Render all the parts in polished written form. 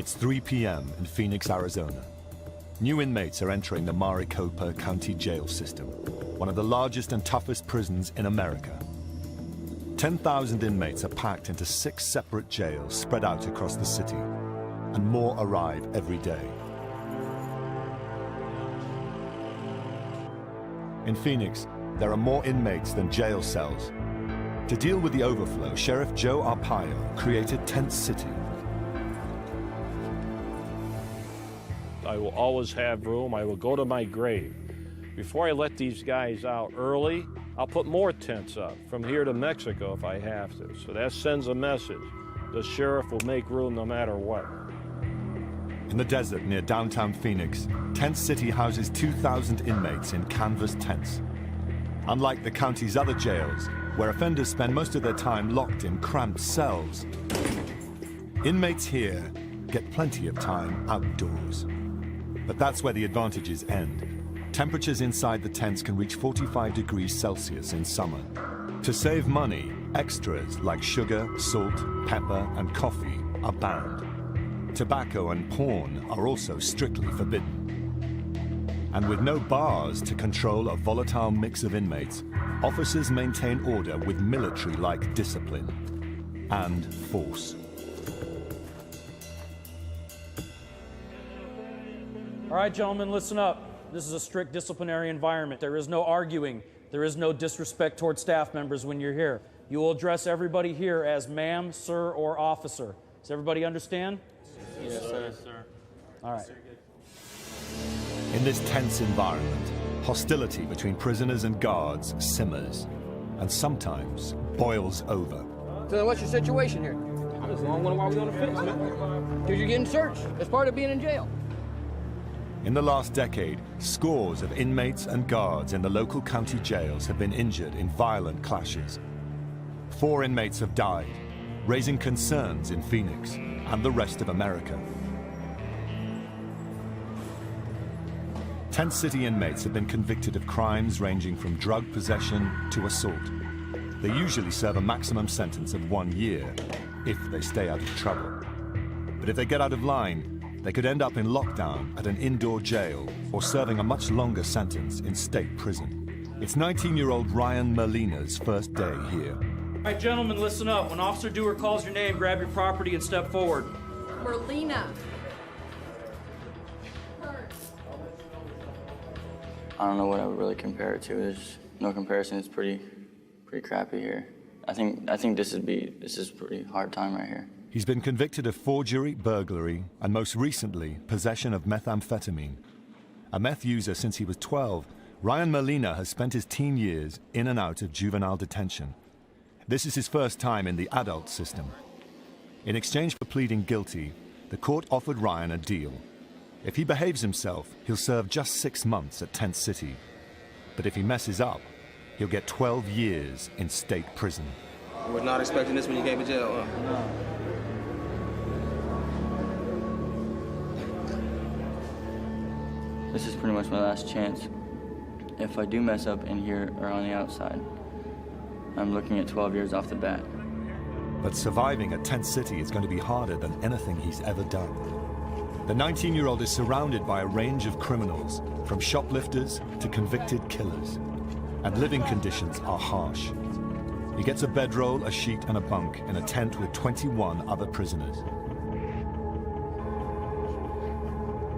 It's 3 p.m. in Phoenix, Arizona. New inmates are entering the Maricopa County jail system, one of the largest and toughest prisons in America. 10,000 inmates are packed into 6 separate jails spread out across the city, and more arrive every day. In Phoenix, there are more inmates than jail cells. To deal with the overflow, Sheriff Joe Arpaio created Tent City. I will always have room. I will go to my grave. Before I let these guys out early, I'll put more tents up from here to Mexico if I have to. So that sends a message. The sheriff will make room no matter what. In the desert near downtown Phoenix, Tent City houses 2,000 inmates in canvas tents. Unlike the county's other jails, where offenders spend most of their time locked in cramped cells, inmates here get plenty of time outdoors. But that's where the advantages end. Temperatures inside the tents can reach 45 degrees Celsius in summer. To save money, extras like sugar, salt, pepper, and coffee are banned. Tobacco and porn are also strictly forbidden. And with no bars to control a volatile mix of inmates, officers maintain order with military-like discipline and force. All right, gentlemen, listen up. This is a strict disciplinary environment. There is no arguing. There is no disrespect toward staff members when you're here. You will address everybody here as ma'am, sir, or officer. Does everybody understand? Yes, sir. Yes, sir. All right. In this tense environment, hostility between prisoners and guards simmers and sometimes boils over. So then what's your situation here? I just don't wonder why we on the fence, man. Because you're getting searched. That's part of being in jail. In the last decade, scores of inmates and guards in the local county jails have been injured in violent clashes. 4 inmates have died, raising concerns in Phoenix and the rest of America. Tent City inmates have been convicted of crimes ranging from drug possession to assault. They usually serve a maximum sentence of 1 year, if they stay out of trouble. But if they get out of line, they could end up in lockdown at an indoor jail or serving a much longer sentence in state prison. It's 19-year-old Ryan Molina's first day here. All right, gentlemen, listen up. When Officer Dewar calls your name, grab your property and step forward. Merlina. I don't know what I would really compare it to. There's no comparison. It's pretty crappy here. I think this is a pretty hard time right here. He's been convicted of forgery, burglary, and most recently, possession of methamphetamine. A meth user since he was 12, Ryan Molina has spent his teen years in and out of juvenile detention. This is his first time in the adult system. In exchange for pleading guilty, the court offered Ryan a deal. If he behaves himself, he'll serve just 6 months at Tent City. But if he messes up, he'll get 12 years in state prison. I was not expecting this when you gave me jail, huh? No. This is pretty much my last chance. If I do mess up in here or on the outside, I'm looking at 12 years off the bat. But surviving at Tent City is going to be harder than anything he's ever done. The 19-year-old is surrounded by a range of criminals, from shoplifters to convicted killers. And living conditions are harsh. He gets a bedroll, a sheet, and a bunk in a tent with 21 other prisoners.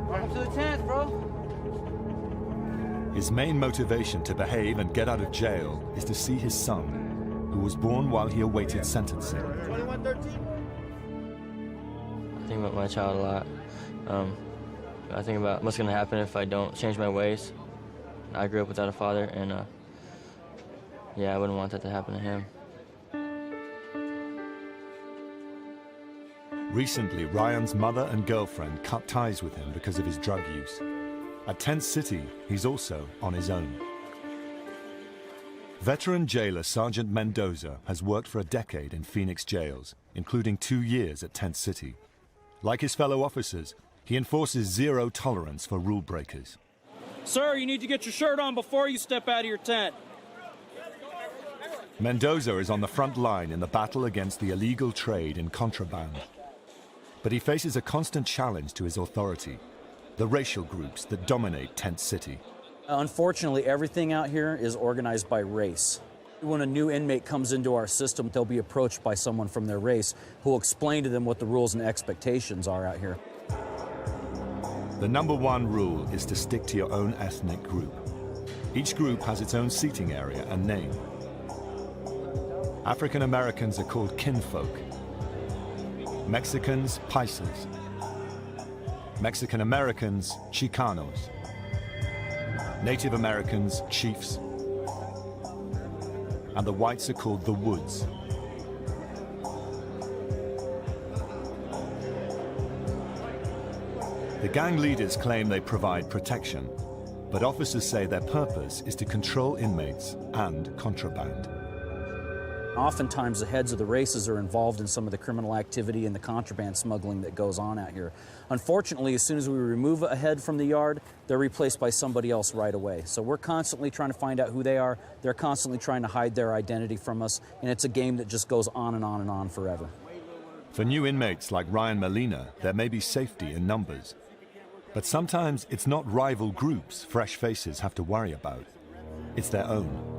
Welcome to the tent, bro. His main motivation to behave and get out of jail is to see his son, who was born while he awaited sentencing. 2113? I think about my child a lot. I think about what's going to happen if I don't change my ways. I grew up without a father, and yeah, I wouldn't want that to happen to him. Recently, Ryan's mother and girlfriend cut ties with him because of his drug use. At Tent City, he's also on his own. Veteran jailer Sergeant Mendoza has worked for a decade in Phoenix jails, including 2 years at Tent City. Like his fellow officers, he enforces zero tolerance for rule breakers. Sir, you need to get your shirt on before you step out of your tent. Mendoza is on the front line in the battle against the illegal trade in contraband. But he faces a constant challenge to his authority, the racial groups that dominate Tent City. Unfortunately, everything out here is organized by race. When a new inmate comes into our system, they'll be approached by someone from their race who will explain to them what the rules and expectations are out here. The number one rule is to stick to your own ethnic group. Each group has its own seating area and name. African Americans are called kinfolk. Mexicans, paisas. Mexican Americans, Chicanos. Native Americans, chiefs. And the whites are called the Woods. The gang leaders claim they provide protection, but officers say their purpose is to control inmates and contraband. Oftentimes, the heads of the races are involved in some of the criminal activity and the contraband smuggling that goes on out here. Unfortunately, as soon as we remove a head from the yard, they're replaced by somebody else right away. So we're constantly trying to find out who they are. They're constantly trying to hide their identity from us, and it's a game that just goes on and on and on forever. For new inmates like Ryan Molina, there may be safety in numbers. But sometimes it's not rival groups fresh faces have to worry about. It's their own.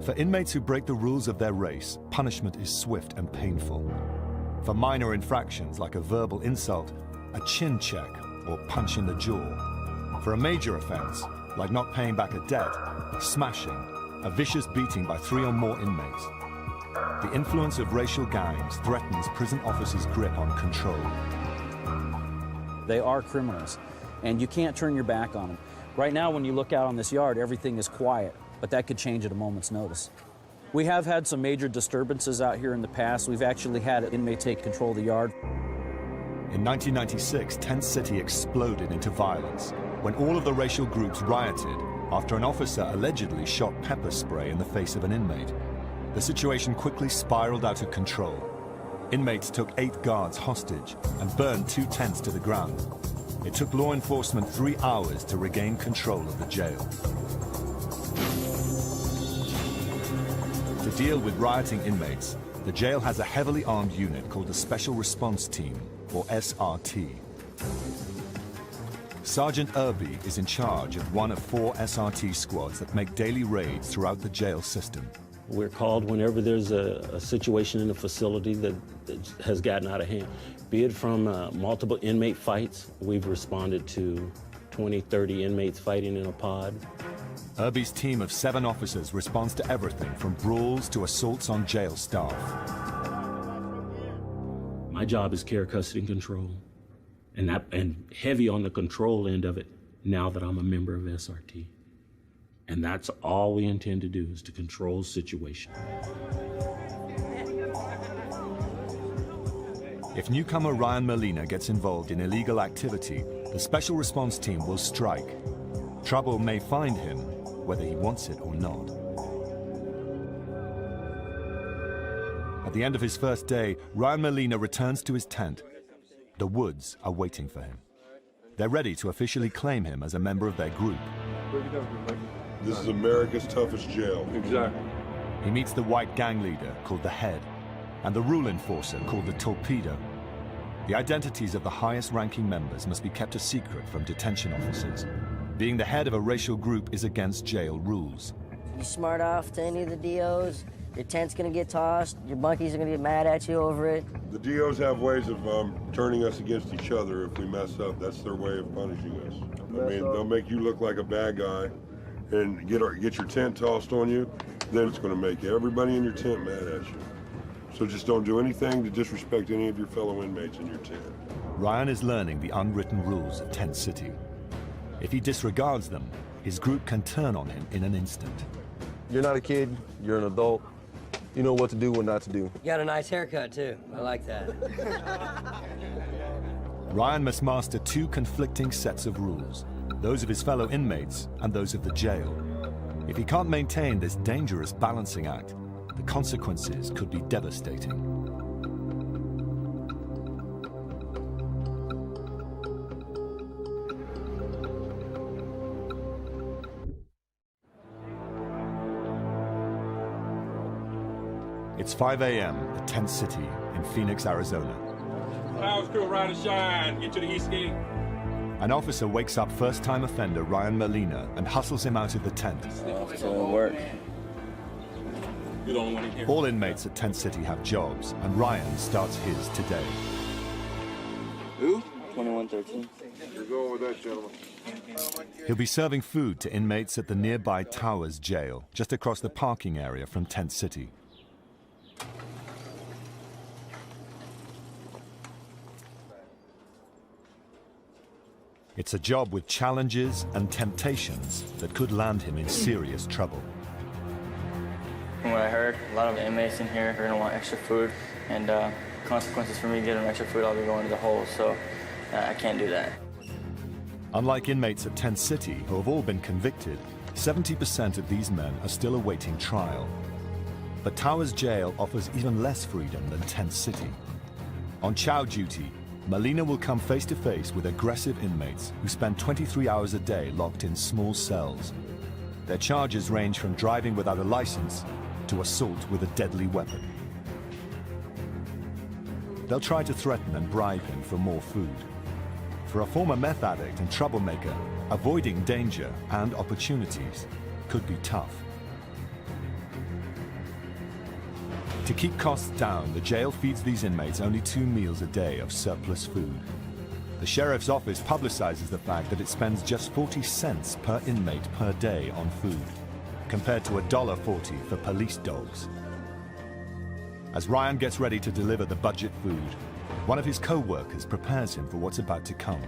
For inmates who break the rules of their race, punishment is swift and painful. For minor infractions like a verbal insult, a chin check, or punch in the jaw. For a major offense, like not paying back a debt, smashing, a vicious beating by 3 or more inmates. The influence of racial gangs threatens prison officers' grip on control. They are criminals, and you can't turn your back on them. Right now, when you look out on this yard, everything is quiet, but that could change at a moment's notice. We have had some major disturbances out here in the past. We've actually had an inmate take control of the yard. In 1996, Tent City exploded into violence when all of the racial groups rioted after an officer allegedly shot pepper spray in the face of an inmate. The situation quickly spiraled out of control. Inmates took 8 guards hostage and burned 2 tents to the ground. It took law enforcement 3 hours to regain control of the jail. To deal with rioting inmates, the jail has a heavily armed unit called the Special Response Team, or SRT. Sergeant Irby is in charge of one of 4 SRT squads that make daily raids throughout the jail system. We're called whenever there's a situation in a facility that has gotten out of hand. Be it from multiple inmate fights, we've responded to 20, 30 inmates fighting in a pod. Irby's team of 7 officers responds to everything from brawls to assaults on jail staff. My job is care, custody, and control, and heavy on the control end of it now that I'm a member of SRT. And that's all we intend to do, is to control the situation. If newcomer Ryan Molina gets involved in illegal activity, the Special Response Team will strike. Trouble may find him, whether he wants it or not. At the end of his first day, Ryan Molina returns to his tent. The Woods are waiting for him. They're ready to officially claim him as a member of their group. This is America's toughest jail. Exactly. He meets the white gang leader, called the Head, and the rule enforcer, called the Torpedo. The identities of the highest-ranking members must be kept a secret from detention officers. Being the head of a racial group is against jail rules. You smart off to any of the DOs, your tent's gonna get tossed, your bunkies are gonna get mad at you over it. The DOs have ways of turning us against each other if we mess up. That's their way of punishing us. I mean, they'll make you look like a bad guy and get your tent tossed on you, then it's gonna make everybody in your tent mad at you. So just don't do anything to disrespect any of your fellow inmates in your tent. Ryan is learning the unwritten rules of Tent City. If he disregards them, his group can turn on him in an instant. You're not a kid, you're an adult. You know what to do, what not to do. You got a nice haircut, too. I like that. Ryan must master 2 conflicting sets of rules, those of his fellow inmates and those of the jail. If he can't maintain this dangerous balancing act, the consequences could be devastating. It's 5 a.m. at Tent City in Phoenix, Arizona. Power crew, ride and shine. Get to the east gate. An officer wakes up first-time offender Ryan Molina and hustles him out of the tent. Off to work. You're the only one in here. All inmates at Tent City have jobs, and Ryan starts his today. Who? 2113. You're going with that, gentleman. He'll be serving food to inmates at the nearby Towers Jail, just across the parking area from Tent City. It's a job with challenges and temptations that could land him in serious trouble. From what I heard, a lot of the inmates in here are going to want extra food, and consequences for me getting extra food, I'll be going to the hole, so I can't do that. Unlike inmates at Tent City, who have all been convicted, 70% of these men are still awaiting trial. But Towers Jail offers even less freedom than Tent City. On chow duty, Molina will come face to face with aggressive inmates who spend 23 hours a day locked in small cells. Their charges range from driving without a license to assault with a deadly weapon. They'll try to threaten and bribe him for more food. For a former meth addict and troublemaker, avoiding danger and opportunities could be tough. To keep costs down, the jail feeds these inmates only 2 meals a day of surplus food. The sheriff's office publicizes the fact that it spends just 40 cents per inmate per day on food, compared to $1.40 for police dogs. As Ryan gets ready to deliver the budget food, one of his co-workers prepares him for what's about to come.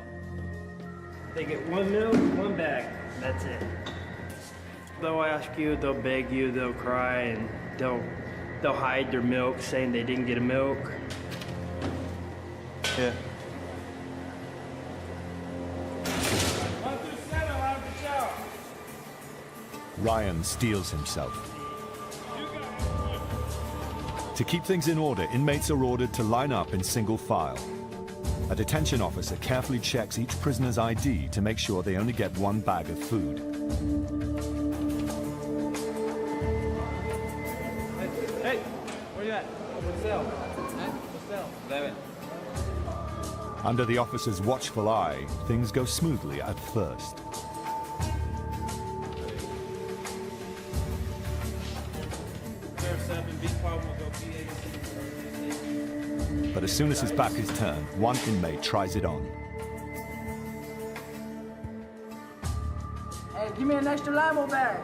They get 1 meal, 1 bag, that's it. They'll ask you, they'll beg you, they'll cry, and they'll hide their milk, saying they didn't get a milk. Yeah. Ryan steels himself. To keep things in order, inmates are ordered to line up in single file. A detention officer carefully checks each prisoner's ID to make sure they only get 1 bag of food. Hey, where you at? What's the cell? What's the cell? 11. Under the officer's watchful eye, things go smoothly at first. But as soon as his back is turned, one inmate tries it on. Hey, give me an extra limo bag.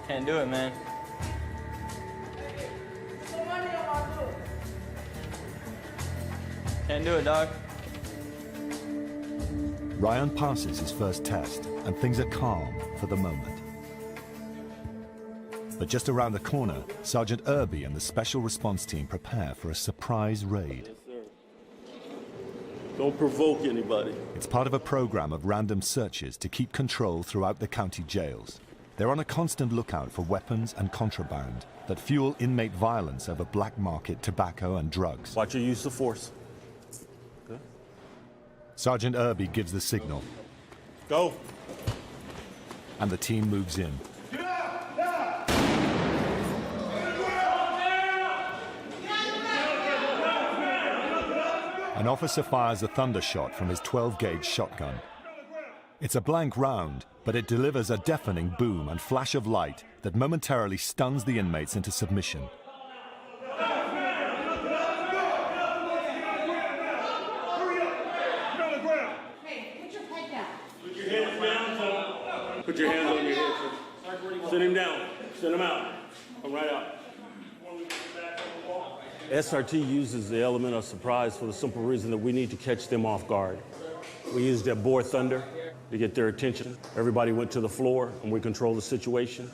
Can't do it, man. Can't do it, dog. Ryan passes his first test, and things are calm for the moment. But just around the corner, Sergeant Irby and the Special Response Team prepare for a surprise raid. Don't provoke anybody. It's part of a program of random searches to keep control throughout the county jails. They're on a constant lookout for weapons and contraband that fuel inmate violence over black market tobacco and drugs. Watch your use of force. Okay. Sergeant Irby gives the signal. Go. And the team moves in. An officer fires a thunder shot from his 12-gauge shotgun. It's a blank round, but it delivers a deafening boom and flash of light that momentarily stuns the inmates into submission. Put your hands on your head, sir. Send him down. Send him out. Come right out. SRT uses the element of surprise for the simple reason that we need to catch them off guard. We used that boar thunder to get their attention. Everybody went to the floor, and we controlled the situation.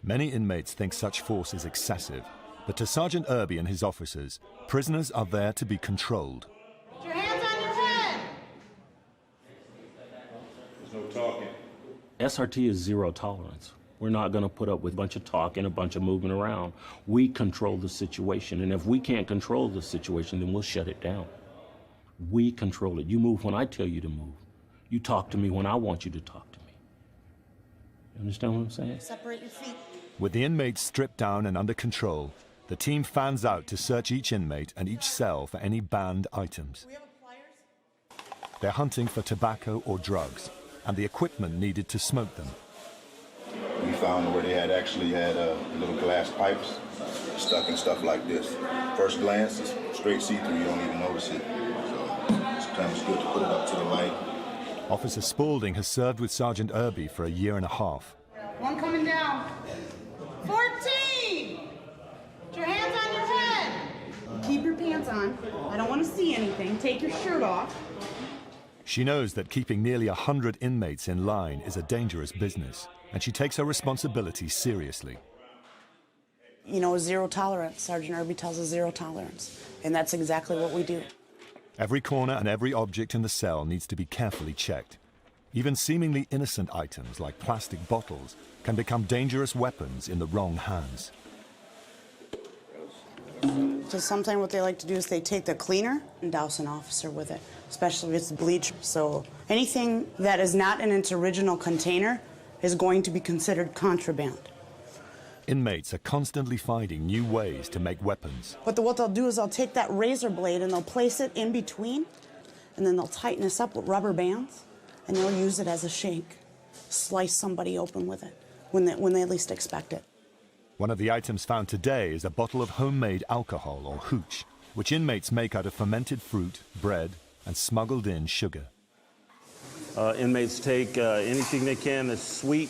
Many inmates think such force is excessive, but to Sergeant Irby and his officers, prisoners are there to be controlled. Put your hands on your head! There's no talking. SRT is zero tolerance. We're not going to put up with a bunch of talk and a bunch of moving around. We control the situation, and if we can't control the situation, then we'll shut it down. We control it. You move when I tell you to move. You talk to me when I want you to talk to me. You understand what I'm saying? Separate your feet. With the inmates stripped down and under control, The team fans out to search each inmate and each cell for any banned items. They're hunting for tobacco or drugs and the equipment needed to smoke them. We found where they actually had little glass pipes stuck in stuff like this. First glance, it's straight see-through, you don't even notice it. So sometimes it's good to put it up to the light. Officer Spaulding has served with Sergeant Irby for a year and a half. One coming down. 14! Put your hands on your head. Keep your pants on. I don't want to see anything. Take your shirt off. She knows that keeping nearly 100 inmates in line is a dangerous business, and she takes her responsibility seriously. You know, zero tolerance. Sergeant Irby tells us zero tolerance, and that's exactly what we do. Every corner and every object in the cell needs to be carefully checked. Even seemingly innocent items like plastic bottles can become dangerous weapons in the wrong hands. So sometimes what they like to do is they take the cleaner and douse an officer with it, especially if it's bleach. So anything that is not in its original container is going to be considered contraband. Inmates are constantly finding new ways to make weapons. But what they'll do is they'll take that razor blade and they'll place it in between, and then they'll tighten this up with rubber bands, and they'll use it as a shank. Slice somebody open with it when they least expect it. One of the items found today is a bottle of homemade alcohol, or hooch, which inmates make out of fermented fruit, bread, and smuggled in sugar. Inmates take anything they can that's sweet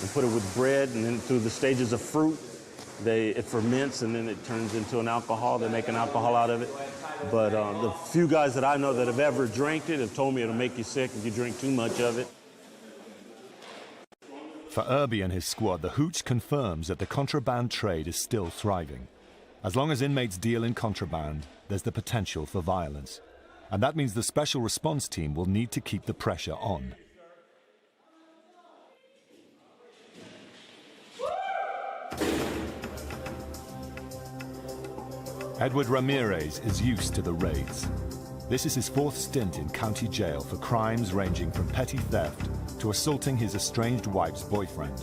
and put it with bread, and then through the stages of fruit, it ferments, and then it turns into an alcohol. They make an alcohol out of it. But the few guys that I know that have ever drank it have told me it'll make you sick if you drink too much of it. For Irby and his squad, the hooch confirms that the contraband trade is still thriving. As long as inmates deal in contraband, there's the potential for violence. And that means the special response team will need to keep the pressure on. Edward Ramirez is used to the raids. This is his fourth stint in county jail for crimes ranging from petty theft to assaulting his estranged wife's boyfriend.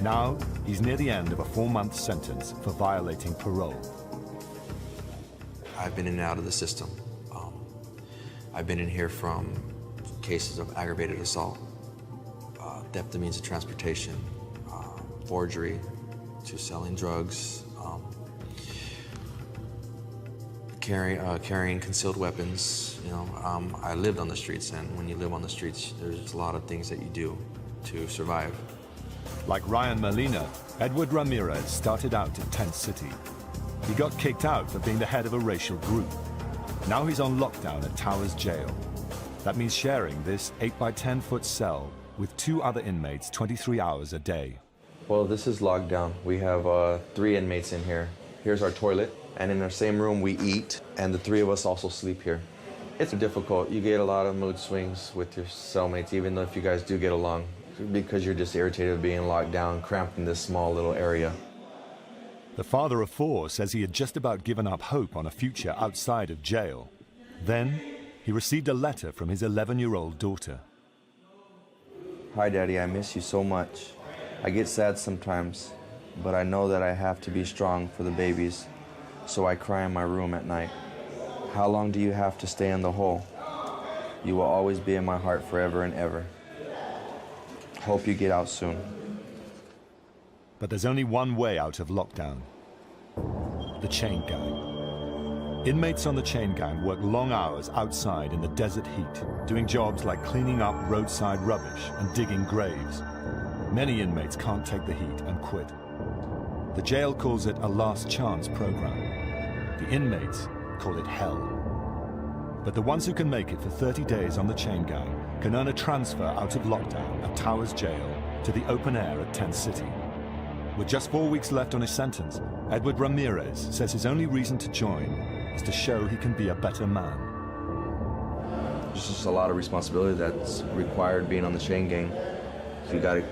Now, he's near the end of a 4-month sentence for violating parole. I've been in and out of the system. I've been in here from cases of aggravated assault, theft of means of transportation, forgery, to selling drugs, carrying concealed weapons. You know, I lived on the streets, and when you live on the streets, there's a lot of things that you do to survive. Like Ryan Molina, Edward Ramirez started out in Tent City. He got kicked out for being the head of a racial group. Now he's on lockdown at Towers Jail. That means sharing this 8-by-10-foot cell with 2 other inmates 23 hours a day. Well, this is locked down. We have 3 inmates in here. Here's our toilet, and in our same room we eat, and the 3 of us also sleep here. It's difficult. You get a lot of mood swings with your cellmates, even though if you guys do get along, because you're just irritated of being locked down, cramped in this small little area. The father of 4 says he had just about given up hope on a future outside of jail. Then, he received a letter from his 11-year-old daughter. Hi, Daddy, I miss you so much. I get sad sometimes, but I know that I have to be strong for the babies, so I cry in my room at night. How long do you have to stay in the hole? You will always be in my heart forever and ever. Hope you get out soon. But there's only one way out of lockdown: the chain gang. Inmates on the chain gang work long hours outside in the desert heat, doing jobs like cleaning up roadside rubbish and digging graves. Many inmates can't take the heat and quit. The jail calls it a last chance program. The inmates call it hell. But the ones who can make it for 30 days on the chain gang can earn a transfer out of lockdown at Towers Jail to the open air at Tent City. With just 4 weeks left on his sentence, Edward Ramirez says his only reason to join is to show he can be a better man. There's just a lot of responsibility that's required being on the chain gang. We gotta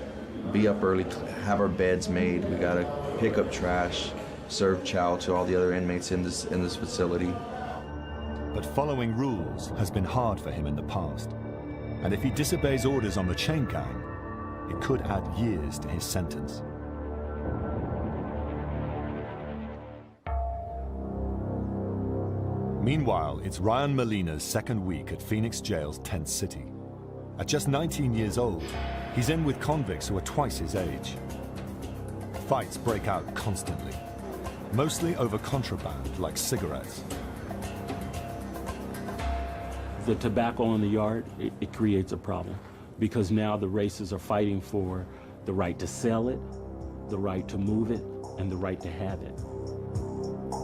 be up early, have our beds made, we gotta pick up trash, serve chow to all the other inmates in this facility. But following rules has been hard for him in the past. And if he disobeys orders on the chain gang, it could add years to his sentence. Meanwhile, it's Ryan Molina's second week at Phoenix Jail's tent city. At just 19 years old, he's in with convicts who are twice his age. Fights break out constantly, mostly over contraband like cigarettes. The tobacco in the yard, it creates a problem because now the races are fighting for the right to sell it, the right to move it, and the right to have it.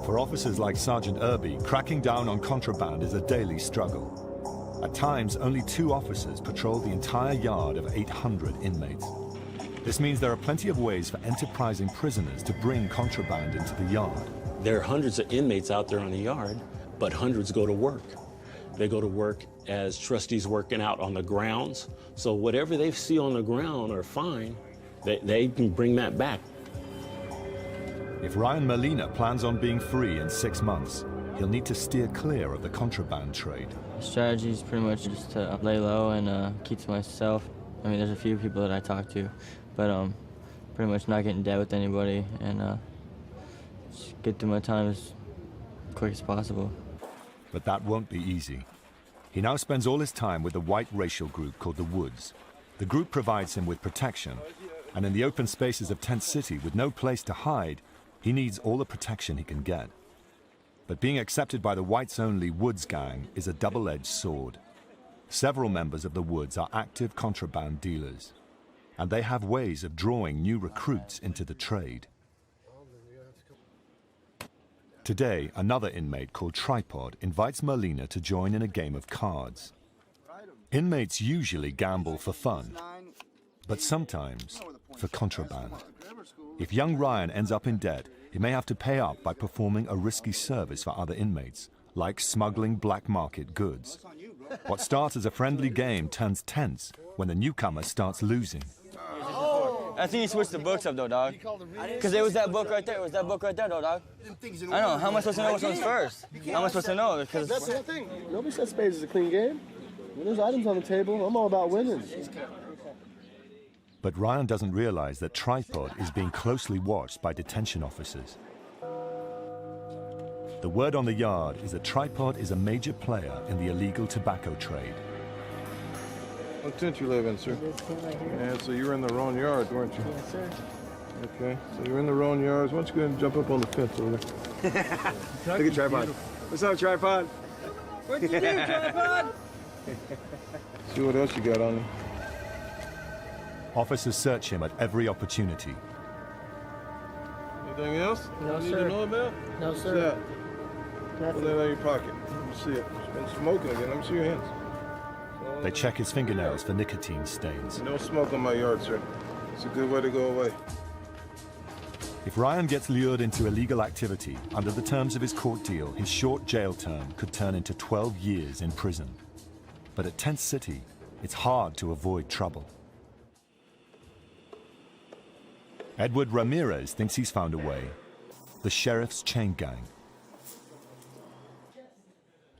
For officers like Sergeant Irby, cracking down on contraband is a daily struggle. At times, only 2 officers patrol the entire yard of 800 inmates. This means there are plenty of ways for enterprising prisoners to bring contraband into the yard. There are hundreds of inmates out there on the yard, but hundreds go to work. They go to work as trustees working out on the grounds. So whatever they see on the ground or find, they can bring that back. If Ryan Molina plans on being free in 6 months, he'll need to steer clear of the contraband trade. The strategy is pretty much just to lay low and keep to myself. I mean, there's a few people that I talk to, but pretty much not get in debt with anybody and just get through my time as quick as possible. But that won't be easy. He now spends all his time with a white racial group called the Woods. The group provides him with protection, and in the open spaces of Tent City with no place to hide, he needs all the protection he can get. But being accepted by the whites-only Woods gang is a double-edged sword. Several members of the Woods are active contraband dealers, and they have ways of drawing new recruits into the trade. Today, another inmate called Tripod invites Molina to join in a game of cards. Inmates usually gamble for fun, but sometimes for contraband. If young Ryan ends up in debt, he may have to pay up by performing a risky service for other inmates, like smuggling black market goods. What starts as a friendly game turns tense when the newcomer starts losing. I think you switched the books up, though, dog. Because it was that book right there. It was that book right there, though, dog. I know. How am I supposed to know which one's first? How am I supposed to know? Because that's the thing. Nobody said spades is a clean game. When there's items on the table, I'm all about winning. But Ryan doesn't realize that Tripod is being closely watched by detention officers. The word on the yard is that Tripod is a major player in the illegal tobacco trade. What tent you live in, sir? Yeah, so you were in the wrong yard, weren't you? Yes, sir. Okay, so you're in the wrong yards. Why don't you go ahead and jump up on the fence over there? Look at Tripod. What's up, Tripod? What'd you do, Tripod? See what else you got on you. Officers search him at every opportunity. Anything else? No, you need sir. to know about? No, What's sir. that? Put that in your pocket. Let me see it. It's been smoking again. Let me see your hands. They check his fingernails for nicotine stains. No smoke on my yard, sir. It's a good way to go away. If Ryan gets lured into illegal activity, under the terms of his court deal, his short jail term could turn into 12 years in prison. But at Tent City, it's hard to avoid trouble. Edward Ramirez thinks he's found a way. The sheriff's chain gang.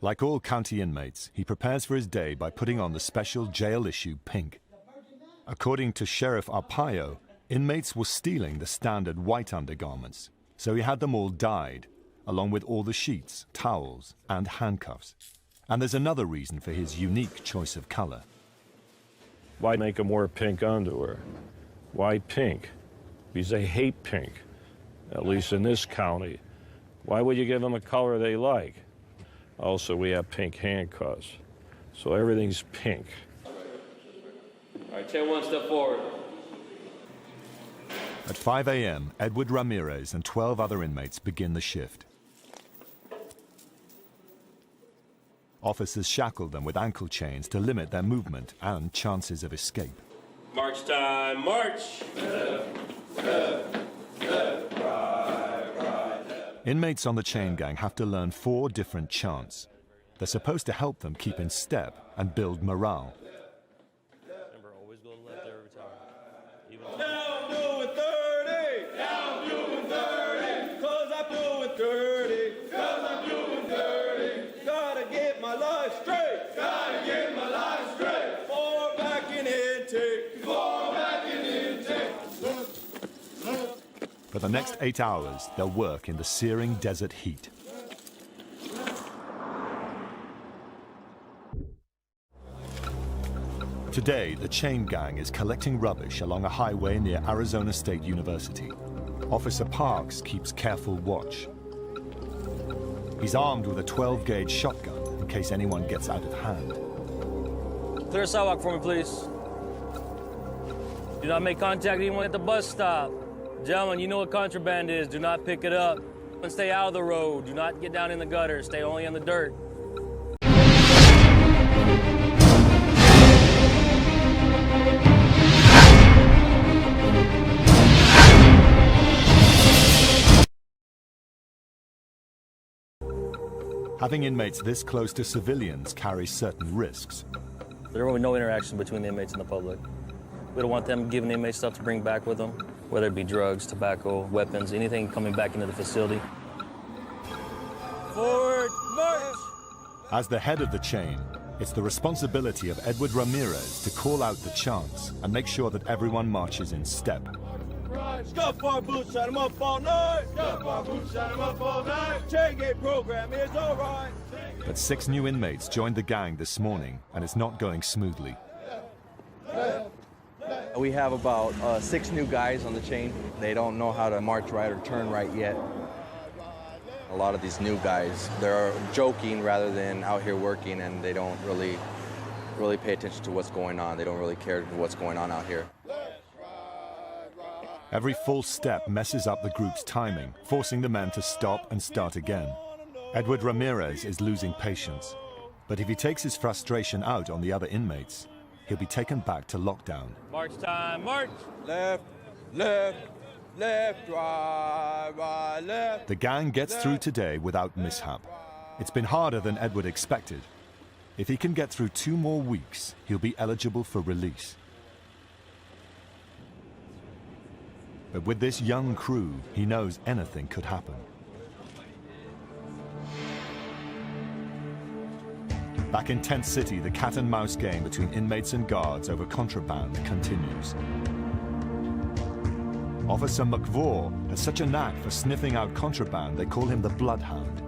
Like all county inmates, he prepares for his day by putting on the special jail-issue pink. According to Sheriff Arpaio, inmates were stealing the standard white undergarments, so he had them all dyed, along with all the sheets, towels, and handcuffs. And there's another reason for his unique choice of color. Why make them wear pink underwear? Why pink? Because they hate pink, at least in this county. Why would you give them a color they like? Also, we have pink handcuffs, so everything's pink. All right, 10-1, step forward. At 5 a.m., Edward Ramirez and 12 other inmates begin the shift. Officers shackle them with ankle chains to limit their movement and chances of escape. March time, march! Inmates on the chain gang have to learn 4 different chants. They're supposed to help them keep in step and build morale. Remember, always go to the left every time. Now I'm doing 30! Now I'm doing 30! 'Cause I'm doing 30! 'Cause I'm doing 30! Gotta get my life straight! Gotta get my life straight! Forward, back, and intake! Forward, back, and intake! For the next 8 hours, they'll work in the searing desert heat. Today, the chain gang is collecting rubbish along a highway near Arizona State University. Officer Parks keeps careful watch. He's armed with a 12-gauge shotgun in case anyone gets out of hand. Clear sidewalk for me, please. Do not make contact with anyone at the bus stop. Gentlemen, you know what contraband is. Do not pick it up. And stay out of the road. Do not get down in the gutter. Stay only in the dirt. Having inmates this close to civilians carries certain risks. There will be no interaction between the inmates and the public. We don't want them giving the inmates stuff to bring back with them, whether it be drugs, tobacco, weapons, anything coming back into the facility. Forward march! As the head of the chain, it's the responsibility of Edward Ramirez to call out the chants and make sure that everyone marches in step. Scuff our boots, shut 'em up all night. Scuff our boots, shut 'em up all night. Chain gang program is all right. But 6 new inmates joined the gang this morning, and it's not going smoothly. We have about 6 new guys on the chain. They don't know how to march right or turn right yet. A lot of these new guys, they're joking rather than out here working, and they don't really pay attention to what's going on. They don't really care what's going on out here. Every false step messes up the group's timing, forcing the men to stop and start again. Edward Ramirez is losing patience, but if he takes his frustration out on the other inmates, he'll be taken back to lockdown. March time, march! Left, left, left, right, left. The gang gets through today without mishap. It's been harder than Edward expected. If he can get through 2 more weeks, he'll be eligible for release. But with this young crew, he knows anything could happen. Back in Tent City, the cat-and-mouse game between inmates and guards over contraband continues. Officer McVaugh has such a knack for sniffing out contraband, they call him the Bloodhound.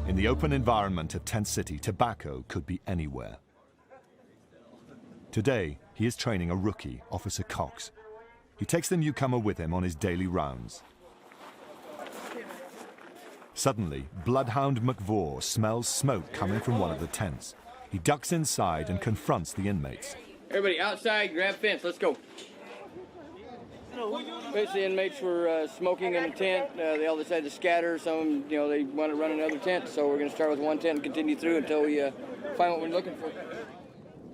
In the open environment of Tent City, tobacco could be anywhere. Today, he is training a rookie, Officer Cox. He takes the newcomer with him on his daily rounds. Suddenly, Bloodhound McVaugh smells smoke coming from one of the tents. He ducks inside and confronts the inmates. Everybody outside, grab fence, let's go. Basically, inmates were smoking in a tent. They all decided to scatter. Some, they want to run another tent, so we're going to start with one tent and continue through until we find what we're looking for.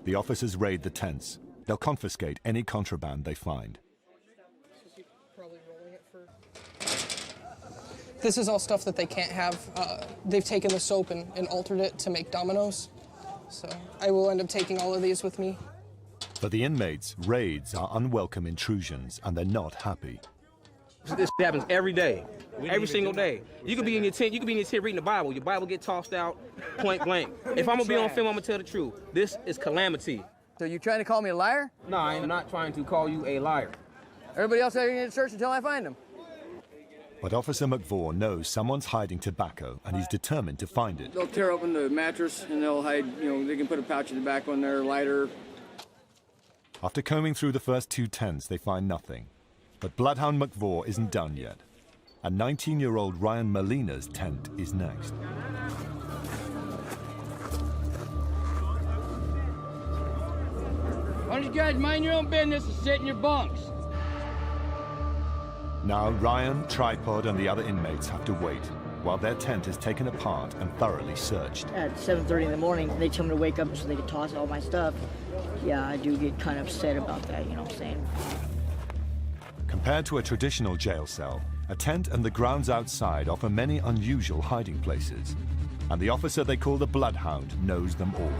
The officers raid the tents. They'll confiscate any contraband they find. This is all stuff that they can't have. They've taken the soap and altered it to make dominoes. So I will end up taking all of these with me. For the inmates, raids are unwelcome intrusions, and they're not happy. This happens every day, every single day. You could be in your tent, reading the Bible. Your Bible get tossed out, point blank. If I'm gonna be on film, I'm gonna tell the truth. This is calamity. So you trying to call me a liar? No, I'm not trying to call you a liar. Everybody else out here in the church until I find them. But Officer McVaugh knows someone's hiding tobacco, and he's determined to find it. They'll tear open the mattress and they'll hide, they can put a pouch of tobacco in there, lighter. After combing through the first 2 tents, they find nothing. But Bloodhound McVaugh isn't done yet. And 19-year-old Ryan Molina's tent is next. Why don't you guys mind your own business and sit in your bunks? Now Ryan, Tripod, and the other inmates have to wait, while their tent is taken apart and thoroughly searched. At 7:30 in the morning, they tell me to wake up so they can toss all my stuff. Yeah, I do get kind of upset about that, you know what I'm saying? Compared to a traditional jail cell, a tent and the grounds outside offer many unusual hiding places. And the officer they call the Bloodhound knows them all.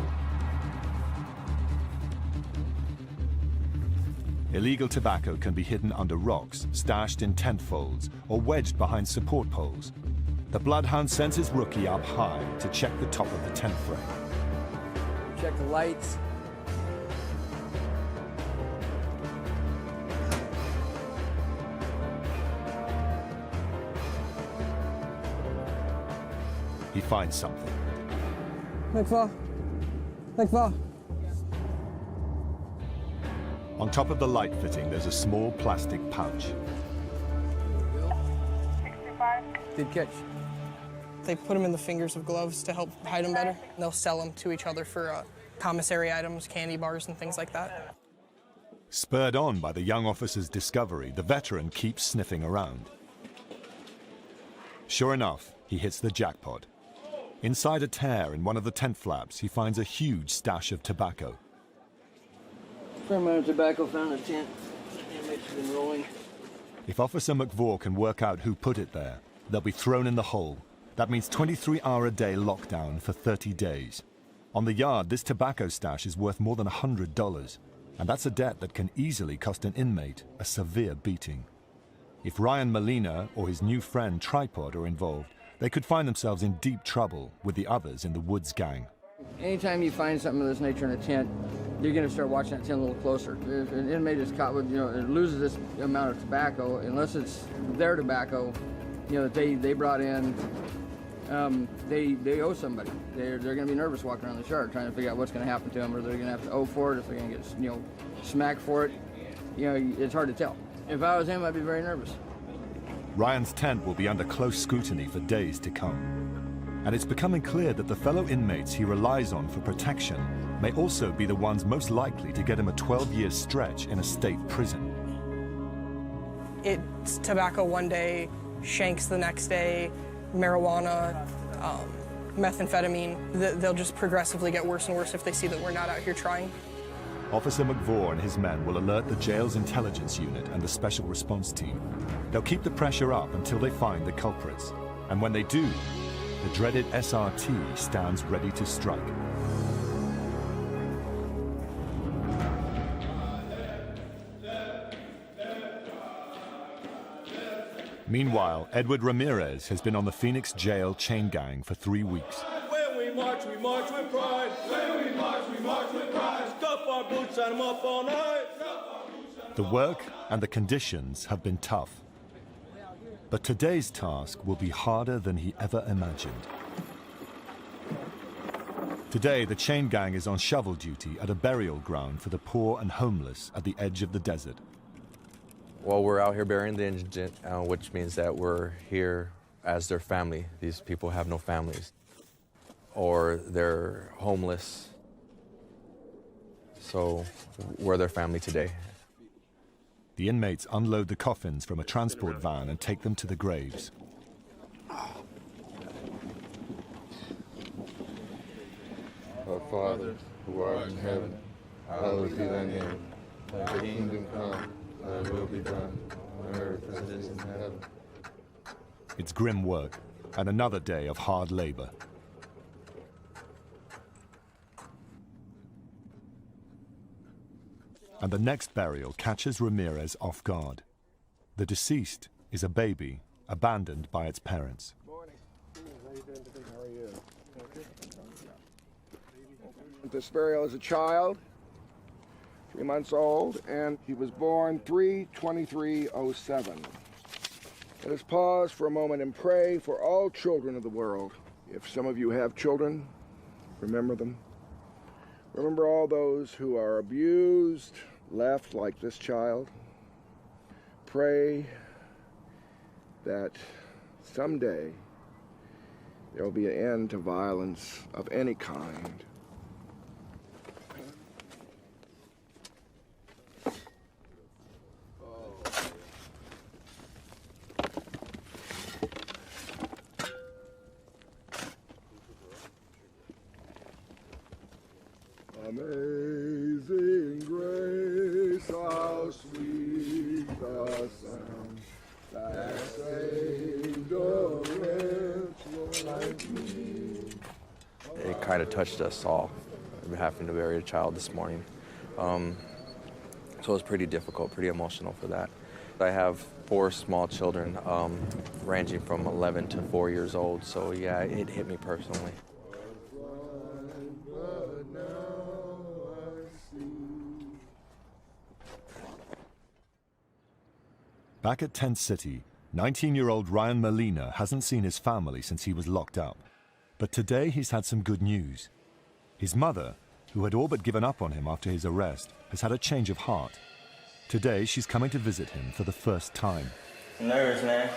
Illegal tobacco can be hidden under rocks, stashed in tent folds, or wedged behind support poles. The Bloodhound sends his rookie up high to check the top of the tent frame. Check the lights. he finds something. On top of the light fitting, there's a small plastic pouch. Good catch. They put them in the fingers of gloves to help hide them better. They'll sell them to each other for commissary items, candy bars, and things like that. Spurred on by the young officer's discovery, the veteran keeps sniffing around. Sure enough, he hits the jackpot. Inside a tear in one of the tent flaps, he finds a huge stash of tobacco. Fair amount of tobacco found in the tent. Inmates have been rolling. If Officer McVaugh can work out who put it there, they'll be thrown in the hole. That means 23-hour-a-day lockdown for 30 days. On the yard, this tobacco stash is worth more than $100, and that's a debt that can easily cost an inmate a severe beating. If Ryan Molina or his new friend Tripod are involved, they could find themselves in deep trouble with the others in the Woods gang. Anytime you find something of this nature in a tent, you're going to start watching that tent a little closer. If an inmate is caught with, it loses this amount of tobacco, unless it's their tobacco, that they brought in, they owe somebody. They're going to be nervous walking around the yard trying to figure out what's going to happen to them, or they're going to have to owe for it, if they're going to get, smacked for it. It's hard to tell. If I was him, I'd be very nervous. Ryan's tent will be under close scrutiny for days to come. And it's becoming clear that the fellow inmates he relies on for protection may also be the ones most likely to get him a 12-year stretch in a state prison. It's tobacco one day, shanks the next day, marijuana, methamphetamine. They'll just progressively get worse and worse if they see that we're not out here trying. Officer McVaugh and his men will alert the jail's intelligence unit and the special response team. They'll keep the pressure up until they find the culprits. And when they do, the dreaded SRT stands ready to strike. Meanwhile, Edward Ramirez has been on the Phoenix jail chain gang for 3 weeks. When we march with pride. When we march with pride. Stuff our boots and them up all night. The work and the conditions have been tough. But today's task will be harder than he ever imagined. Today, the chain gang is on shovel duty at a burial ground for the poor and homeless at the edge of the desert. Well, we're out here burying the indigent, which means that we're here as their family. These people have no families, or they're homeless. So we're their family today. The inmates unload the coffins from a transport van and take them to the graves. Our Father, who art in heaven, hallowed be thy name. Thy kingdom come, thy will be done, on earth as it is in heaven. It's grim work, and another day of hard labor. And the next burial catches Ramirez off guard. The deceased is a baby, abandoned by its parents. This burial is a child, 3 months old, and he was born 3/23/07. Let us pause for a moment and pray for all children of the world. If some of you have children, remember them. Remember all those who are abused, left like this child. Pray that someday there will be an end to violence of any kind. Amazing grace, how sweet the sound that saved a wretch like me. It kind of touched us all, having to bury a child this morning. So it was pretty difficult, pretty emotional for that. I have 4 small children, ranging from 11 to 4 years old, so yeah, it hit me personally. Back at Tent City, 19-year-old Ryan Molina hasn't seen his family since he was locked up. But today he's had some good news. His mother, who had all but given up on him after his arrest, has had a change of heart. Today she's coming to visit him for the first time. I'm nervous, man.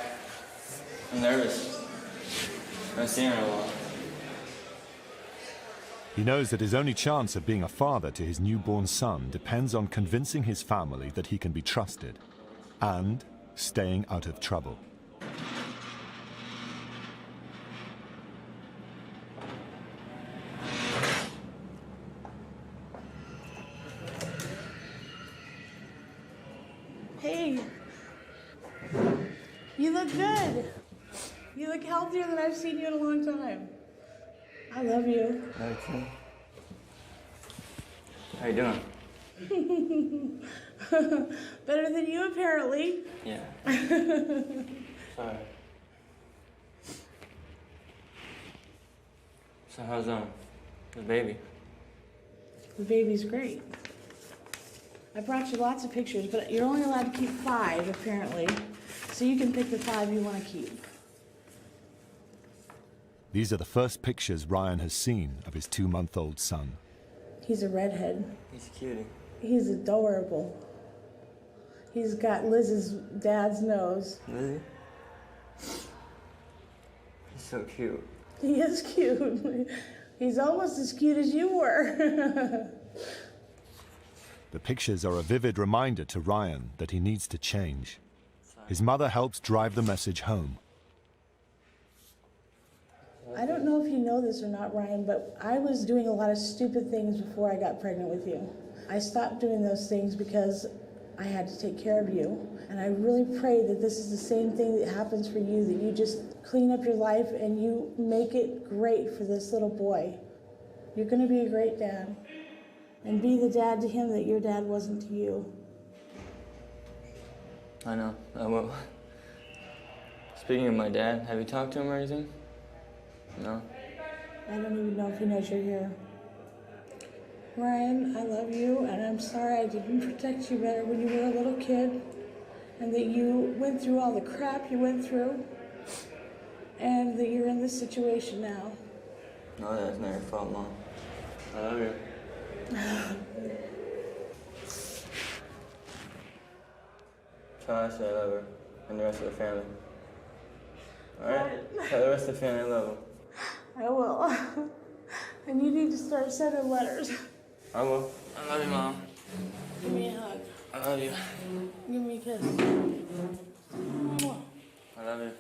I'm nervous. I haven't seen her in a while. He knows that his only chance of being a father to his newborn son depends on convincing his family that he can be trusted and staying out of trouble. Hey, you look good. You look healthier than I've seen you in a long time. I love you. Love you too. How you doing? Better than you, apparently. Yeah. Sorry. So how's the baby? The baby's great. I brought you lots of pictures, but you're only allowed to keep 5, apparently. So you can pick the 5 you want to keep. These are the first pictures Ryan has seen of his 2-month-old son. He's a redhead. He's a cutie. He's adorable. He's got Liz's dad's nose. Lizzie? He's so cute. He is cute. He's almost as cute as you were. The pictures are a vivid reminder to Ryan that he needs to change. His mother helps drive the message home. I don't know if you know this or not, Ryan, but I was doing a lot of stupid things before I got pregnant with you. I stopped doing those things because I had to take care of you. And I really pray that this is the same thing that happens for you, that you just clean up your life and you make it great for this little boy. You're going to be a great dad. And be the dad to him that your dad wasn't to you. I know, I will. Speaking of my dad, have you talked to him or anything? No? I don't even know if he knows you're here. Ryan, I love you, and I'm sorry I didn't protect you better when you were a little kid, and that you went through all the crap you went through, and that you're in this situation now. No, that's not your fault, Mom. I love you. Tell us I love her, and the rest of the family. Alright? Tell the rest of the family I love them. I will. And you need to start sending letters. I will. I love you, Mom. Give me a hug. I love you. Give me a kiss. I love you.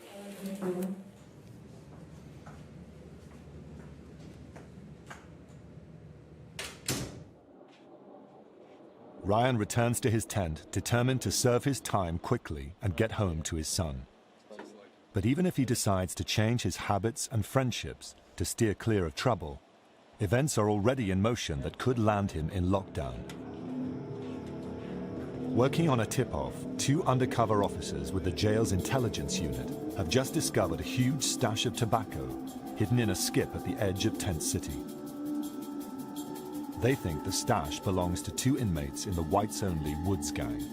Ryan returns to his tent, determined to serve his time quickly and get home to his son. But even if he decides to change his habits and friendships to steer clear of trouble, events are already in motion that could land him in lockdown. Working on a tip-off, 2 undercover officers with the jail's intelligence unit have just discovered a huge stash of tobacco hidden in a skip at the edge of Tent City. They think the stash belongs to 2 inmates in the whites-only Woods gang.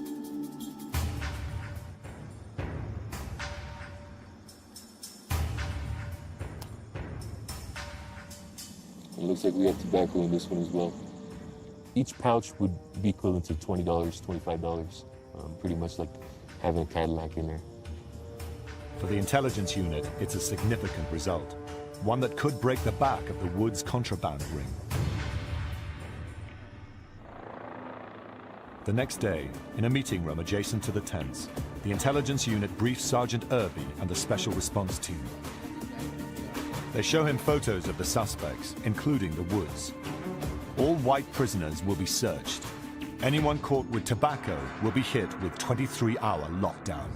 It looks like we have tobacco in this one as well. Each pouch would be equivalent to $20, $25, pretty much like having a Cadillac in there. For the intelligence unit, it's a significant result, one that could break the back of the Woods contraband ring. The next day, in a meeting room adjacent to the tents, the intelligence unit briefs Sergeant Irby and the special response team. They show him photos of the suspects, including the Woods. All white prisoners will be searched. Anyone caught with tobacco will be hit with 23-hour lockdown.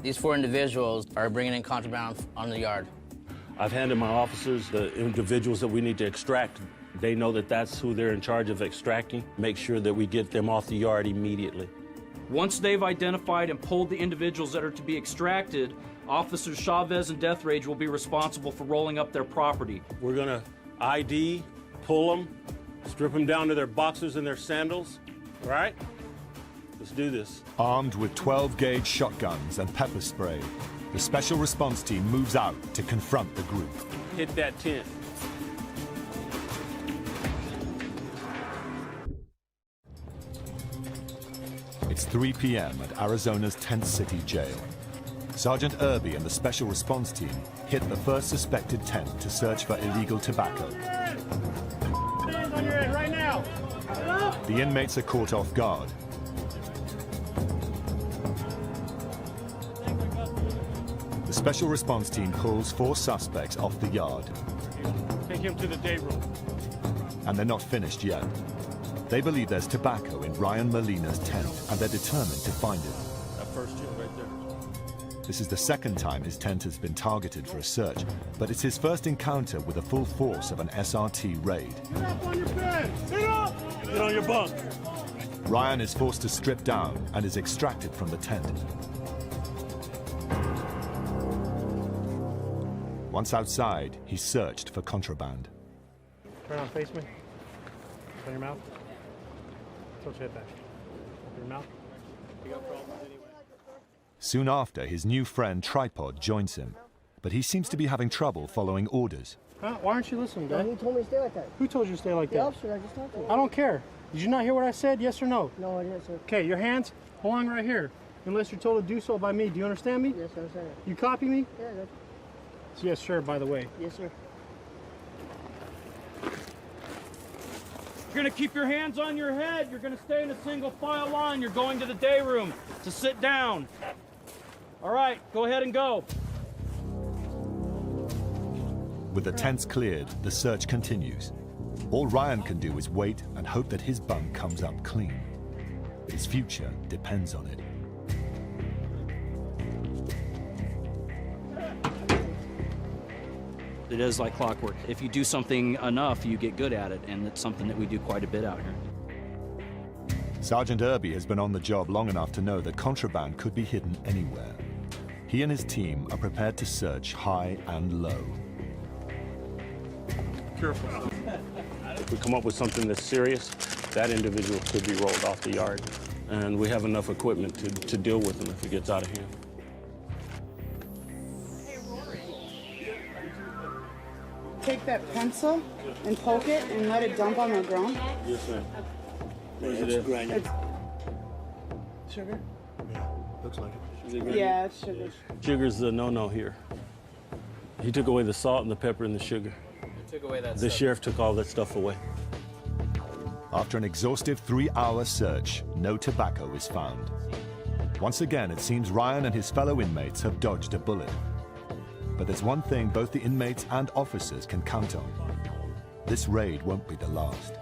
These 4 individuals are bringing in contraband on the yard. I've handed my officers the individuals that we need to extract. They know that that's who they're in charge of extracting. Make sure that we get them off the yard immediately. Once they've identified and pulled the individuals that are to be extracted, Officers Chavez and Deathrage will be responsible for rolling up their property. We're gonna ID, pull them, strip them down to their boxers and their sandals, all right? Let's do this. Armed with 12-gauge shotguns and pepper spray, The special response team moves out to confront the group. Hit that tent. It's 3 p.m. at Arizona's Tent City Jail. Sergeant Irby and the special response team hit the first suspected tent to search for illegal tobacco. Hands on your head right now. The inmates are caught off guard. The special response team pulls 4 suspects off the yard. Take him to the day room. And they're not finished yet. They believe there's tobacco in Ryan Molina's tent, and they're determined to find it. That first two right there. This is the second time his tent has been targeted for a search, but it's his first encounter with the full force of an SRT raid. Get up on your bed. Sit up. Get on your bunk. Ryan is forced to strip down and is extracted from the tent. Once outside, he's searched for contraband. Turn on, face me. Open your mouth. Tilt your head back. Open your mouth. You got problems anyway. Soon after, his new friend Tripod joins him, but he seems to be having trouble following orders. Huh? Why aren't you listening, Dad? Who told me to stay like that? Who told you to stay like The that? officer I just talked to. I don't care. Did you not hear what I said? Yes or no? No, I didn't, sir. Okay, your hands belong right here. Unless you're told to do so by me. Do you understand me? Yes, I understand. You copy me? Yeah, good. Yes, sir, by the way. Yes, sir. You're gonna keep your hands on your head. You're gonna stay in a single file line. You're going to the day room to sit down. All right, go ahead and go. With the tents cleared, the search continues. All Ryan can do is wait and hope that his bunk comes up clean. His future depends on it. It is like clockwork. If you do something enough, you get good at it, and it's something that we do quite a bit out here. Sergeant Irby has been on the job long enough to know that contraband could be hidden anywhere. He and his team are prepared to search high and low. Careful. If we come up with something that's serious, that individual could be rolled off the yard. And we have enough equipment to deal with him if it gets out of hand. Take that pencil and poke it and let it dump on the ground. Yes, ma'am. It's sugar? Yeah, looks like it. Yeah, it's sugar. Sugar's the no-no here. He took away the salt and the pepper and the sugar. Took away that The sheriff took all that stuff away. After an exhaustive 3-hour search, no tobacco is found. Once again, it seems Ryan and his fellow inmates have dodged a bullet. But there's one thing both the inmates and officers can count on. This raid won't be the last.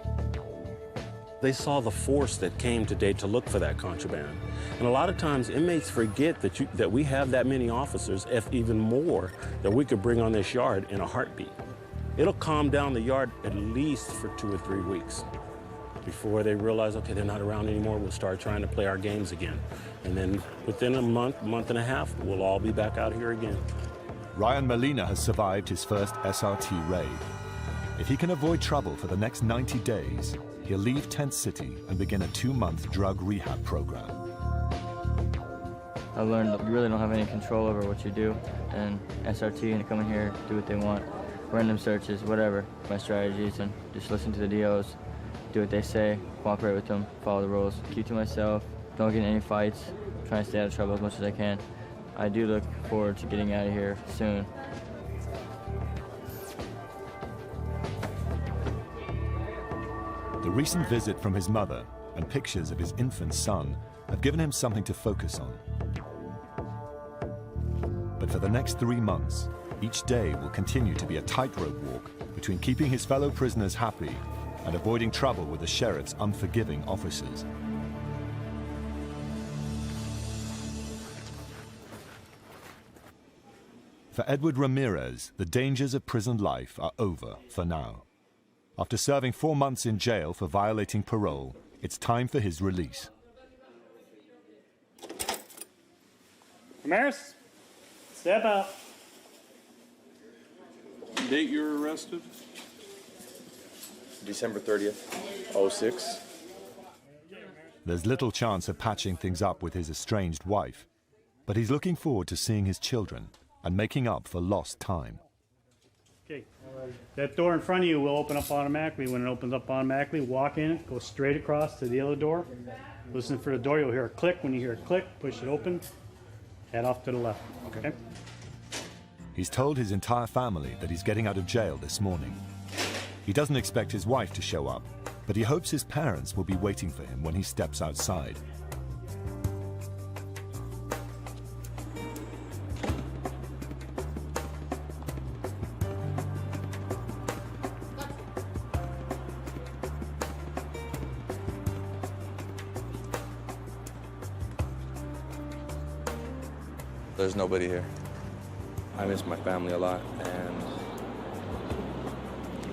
They saw the force that came today to look for that contraband. And a lot of times inmates forget that we have that many officers, if even more, that we could bring on this yard in a heartbeat. It'll calm down the yard at least for 2 or 3 weeks before they realize, okay, they're not around anymore, we'll start trying to play our games again. And then within a month and a half, we'll all be back out here again. Ryan Molina has survived his first SRT raid. If he can avoid trouble for the next 90 days, he'll leave Tent City and begin a 2-month drug rehab program. I learned that you really don't have any control over what you do, and SRT and come in here, do what they want, random searches, whatever. My strategies, and just listen to the DOs, do what they say, cooperate with them, follow the rules, keep to myself, don't get in any fights, try to stay out of trouble as much as I can. I do look forward to getting out of here soon. The recent visit from his mother and pictures of his infant son have given him something to focus on. But for the next 3 months, each day will continue to be a tightrope walk between keeping his fellow prisoners happy and avoiding trouble with the sheriff's unforgiving officers. For Edward Ramirez, the dangers of prison life are over for now. After serving 4 months in jail for violating parole, it's time for his release. Ramirez, step out. Date you were arrested? December 30th, 06. There's little chance of patching things up with his estranged wife. but he's looking forward to seeing his children and making up for lost time. Okay, that door in front of you will open up automatically. When it opens up automatically, walk in it, go straight across to the other door. Listen for the door, you'll hear a click. When you hear a click, push it open, head off to the left, okay? He's told his entire family that he's getting out of jail this morning. He doesn't expect his wife to show up, but he hopes his parents will be waiting for him when he steps outside. There's nobody here. I miss my family a lot, and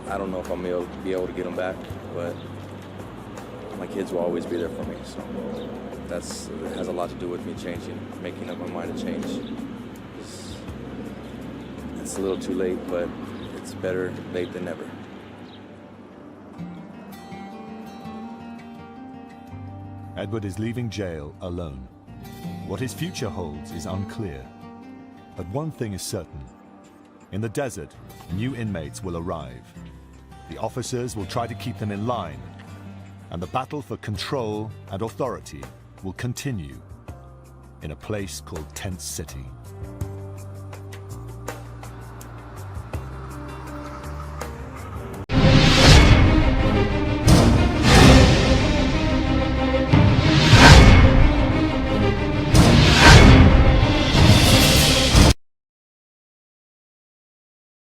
I don't know if I'm able to get them back, but my kids will always be there for me. So it has a lot to do with me changing, making up my mind to change. It's a little too late, but it's better late than never. Edward is leaving jail alone. What his future holds is unclear. But one thing is certain. In the desert, new inmates will arrive. The officers will try to keep them in line, and the battle for control and authority will continue in a place called Tent City.